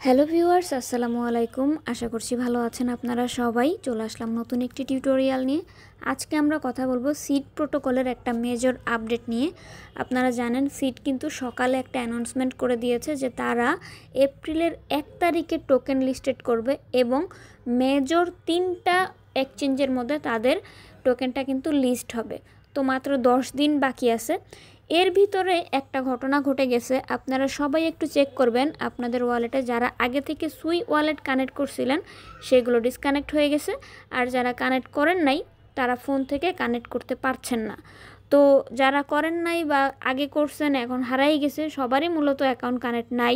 Hello viewers, আসসালামু আলাইকুম। আশা করছি ভালো আছেন আপনারা সবাই। চলে আসলাম নতুন একটি টিউটোরিয়াল নিয়ে। আজকে আমরা কথা বলবো সিড প্রোটোকলের একটা মেজর আপডেট নিয়ে। আপনারা জানেন সিড কিন্তু সকালে একটা অ্যানাউন্সমেন্ট করে দিয়েছে যে তারা এপ্রিলের 1 তারিখে টোকেন লিস্টেড করবে এবং মেজর 3টা এক্সচেঞ্জের মধ্যে তাদের টোকেনটা কিন্তু লিস্ট হবে। তো মাত্র 10 দিন বাকি আছে। এর ভিতরে একটা ঘটনা ঘটে গেছে, আপনারা সবাই একটু চেক করবেন আপনাদের ওয়ালেটে যারা আগে থেকে সুই ওয়ালেট কানেক্ট করছিলেন সেগুলো ডিসকানেক্ট হয়ে গেছে, আর যারা কানেক্ট করেন নাই তারা ফোন থেকে কানেক্ট করতে পারছেন না। তো যারা করেন নাই বা আগে করছেন এখন হারাই গেছে, সবারই মূলত অ্যাকাউন্ট কানেক্ট নাই।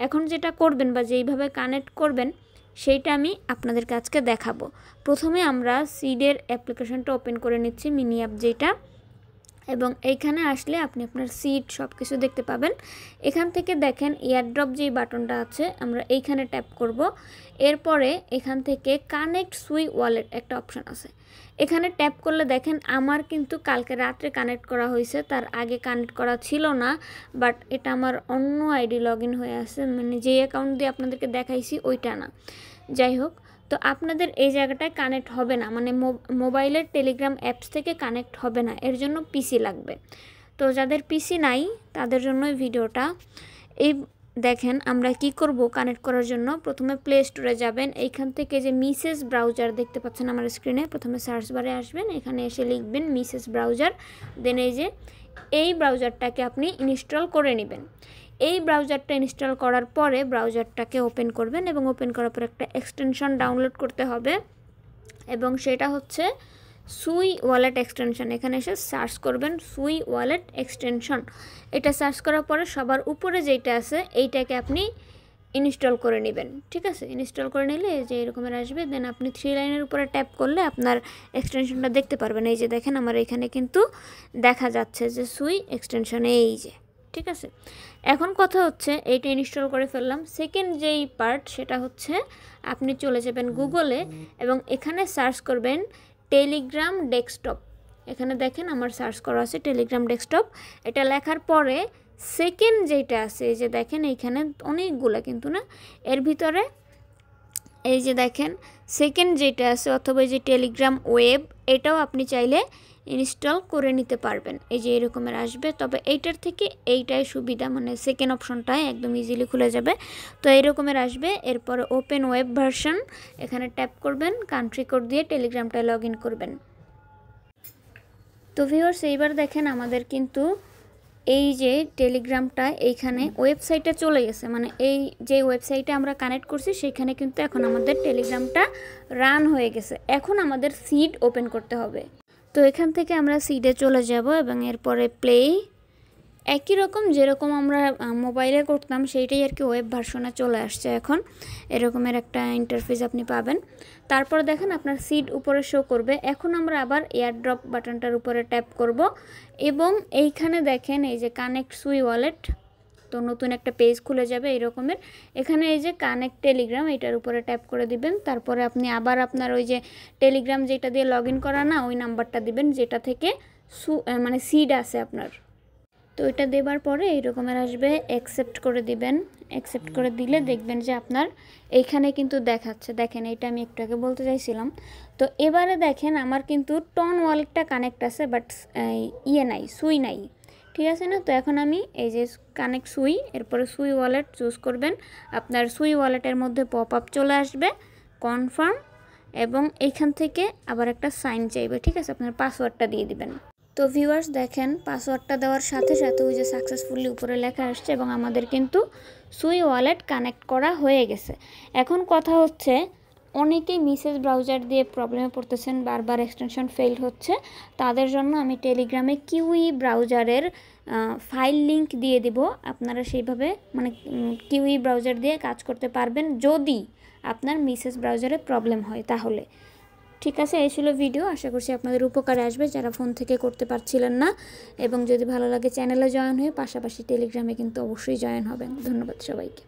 এখন যেটা করবেন বা যেইভাবে কানেক্ট করবেন সেইটা আমি আপনাদেরকে আজকে দেখাবো। প্রথমে আমরা সিডের অ্যাপ্লিকেশনটা ওপেন করে নিচ্ছি, মিনি অ্যাপ যেটা, এবং এইখানে আসলে আপনি আপনার সিড সব কিছু দেখতে পাবেন। এখান থেকে দেখেন এয়ারড্রপ যেই বাটনটা আছে আমরা এইখানে ট্যাপ করব। এরপরে এখান থেকে কানেক্ট সুই ওয়ালেট একটা অপশান আছে, এখানে ট্যাপ করলে দেখেন আমার কিন্তু কালকে রাত্রে কানেক্ট করা হয়েছে, তার আগে কানেক্ট করা ছিল না। বাট এটা আমার অন্য আইডি লগ ইন হয়ে আছে, মানে যেই অ্যাকাউন্ট দিয়ে আপনাদেরকে দেখাইছি ওইটা না। যাই হোক, তো আপনাদের এই জায়গাটায় কানেক্ট হবে না, মানে মোবাইলের টেলিগ্রাম অ্যাপস থেকে কানেক্ট হবে না, এর জন্য পিসি লাগবে। তো যাদের পিসি নাই তাদের জন্য ভিডিওটা। এই দেখেন আমরা কি করব কানেক্ট করার জন্য। প্রথমে প্লে স্টোরে যাবেন, এইখান থেকে যে মিসেস ব্রাউজার দেখতে পাচ্ছেন আমার স্ক্রিনে, প্রথমে সার্চ বারে আসবেন, এখানে এসে লিখবেন মিসেস ব্রাউজার। দেন এই ব্রাউজারটাকে আপনি ইনস্টল করে নেবেন। এই ব্রাউজারটা ইনস্টল করার পরে ব্রাউজারটাকে ওপেন করবেন এবং ওপেন করার পর একটা এক্সটেনশন ডাউনলোড করতে হবে এবং সেটা হচ্ছে সুই ওয়ালেট এক্সটেনশন। এখানে এসে সার্চ করবেন সুই ওয়ালেট এক্সটেনশন। এটা সার্চ করার পরে সবার উপরে যেটা আছে এইটাকে আপনি ইনস্টল করে নেবেন। ঠিক আছে, ইনস্টল করে নিলে যে এরকমের আসবে। দেন আপনি 3 লাইনের উপরে ট্যাপ করলে আপনার এক্সটেনশনটা দেখতে পারবেন। এই যে দেখেন আমার এখানে কিন্তু দেখা যাচ্ছে যে সুই এক্সটেনশন, এই যে। ঠিক আছে, এখন কথা হচ্ছে এইটা ইনস্টল করে ফেললাম। সেকেন্ড যেই পার্ট সেটা হচ্ছে আপনি চলে যাবেন গুগলে এবং এখানে সার্চ করবেন টেলিগ্রাম ডেস্কটপ। এখানে দেখেন আমার সার্চ করা আছে টেলিগ্রাম ডেস্কটপ। এটা লেখার পরে সেকেন্ড যেটা আছে এই যে দেখেন এইখানে অনেকগুলো কিন্তু না, এর ভিতরে এই যে দেখেন সেকেন্ড যেটা আছে অথবা এই যে টেলিগ্রাম ওয়েব, এটাও আপনি চাইলে ইনস্টল করে নিতে পারবেন। এই যে এরকমের আসবে, তবে এইটার থেকে এইটাই সুবিধা, মানে সেকেন্ড অপশনটাই একদম ইজিলি খুলে যাবে। তো এইরকমের আসবে। এরপরে ওপেন ওয়েব ভার্সন, এখানে ট্যাপ করবেন, কান্ট্রি কোড দিয়ে টেলিগ্রামটায় লগ ইন করবেন। তো ভিউয়ার্স এইবার দেখেন আমাদের কিন্তু এই যে টেলিগ্রামটা এইখানে ওয়েবসাইটে চলে গেছে, মানে এই যে ওয়েবসাইটে আমরা কানেক্ট করছি সেখানে কিন্তু এখন আমাদের টেলিগ্রামটা রান হয়ে গেছে। এখন আমাদের সিড ওপেন করতে হবে। তো এখান থেকে আমরা সিডে চলে যাব এবং এরপরে প্লে, একই রকম যেরকম আমরা মোবাইলে করতাম সেইটাই আর কি ওয়েব ভার্সনে চলে আসছে। এখন এরকমের একটা ইন্টারফেস আপনি পাবেন। তারপর দেখেন আপনার সিড উপরে শো করবে। এখন আমরা আবার এয়ারড্রপ বাটনটার উপরে ট্যাপ করব এবং এইখানে দেখেন এই যে কানেক্ট সুই ওয়ালেট, তো নতুন একটা পেজ খুলে যাবে এরকমের। এখানে এই যে কানেক্ট টেলিগ্রাম, এটার উপরে ট্যাপ করে দিবেন। তারপরে আপনি আবার আপনার ওই যে টেলিগ্রাম যেটা দিয়ে লগ ইন করা না, ওই নাম্বারটা দিবেন যেটা থেকে মানে সিড আছে আপনার। তো এটা দেবার পরে এইরকমের আসবে, অ্যাকসেপ্ট করে দিবেন। অ্যাকসেপ্ট করে দিলে দেখবেন যে আপনার এইখানে কিন্তু দেখাচ্ছে, দেখেন এইটা আমি একটু আগে বলতে চাইছিলাম। তো এবারে দেখেন আমার কিন্তু টন ওয়ালেটটা কানেক্ট আছে, বাট নাই, সুই নাই। ঠিক আছে না? তো এখন আমি এই যে কানেক্ট সুই, এরপরে সুই ওয়ালেট চুজ করবেন। আপনার সুই ওয়ালেটের মধ্যে পপ আপ চলে আসবে কনফার্ম, এবং এইখান থেকে আবার একটা সাইন চাইবে। ঠিক আছে, আপনার পাসওয়ার্ডটা দিয়ে দিবেন। তো ভিউয়ার্স দেখেন পাসওয়ার্ডটা দেওয়ার সাথে সাথে ওই যে সাকসেসফুলি উপরে লেখা আসছে এবং আমাদের কিন্তু সুই ওয়ালেট কানেক্ট করা হয়ে গেছে। এখন কথা হচ্ছে অনেকেই মিসেস ব্রাউজার দিয়ে প্রবলেমে পড়তেছেন, বারবার এক্সটেনশন ফেইল হচ্ছে। তাদের জন্য আমি টেলিগ্রামে কিউই ব্রাউজারের ফাইল লিংক দিয়ে দিব, আপনারা সেইভাবে মানে কিউই ব্রাউজার দিয়ে কাজ করতে পারবেন যদি আপনার মিসেস ব্রাউজারে প্রবলেম হয় তাহলে। ঠিক আছে, এই ছিল ভিডিও। আশা করছি আপনাদের উপকারে আসবে যারা ফোন থেকে করতে পারছিলেন না, এবং যদি ভালো লাগে চ্যানেলে জয়েন হয়ে পাশাপাশি টেলিগ্রামে কিন্তু অবশ্যই জয়েন হবেন। ধন্যবাদ সবাইকে।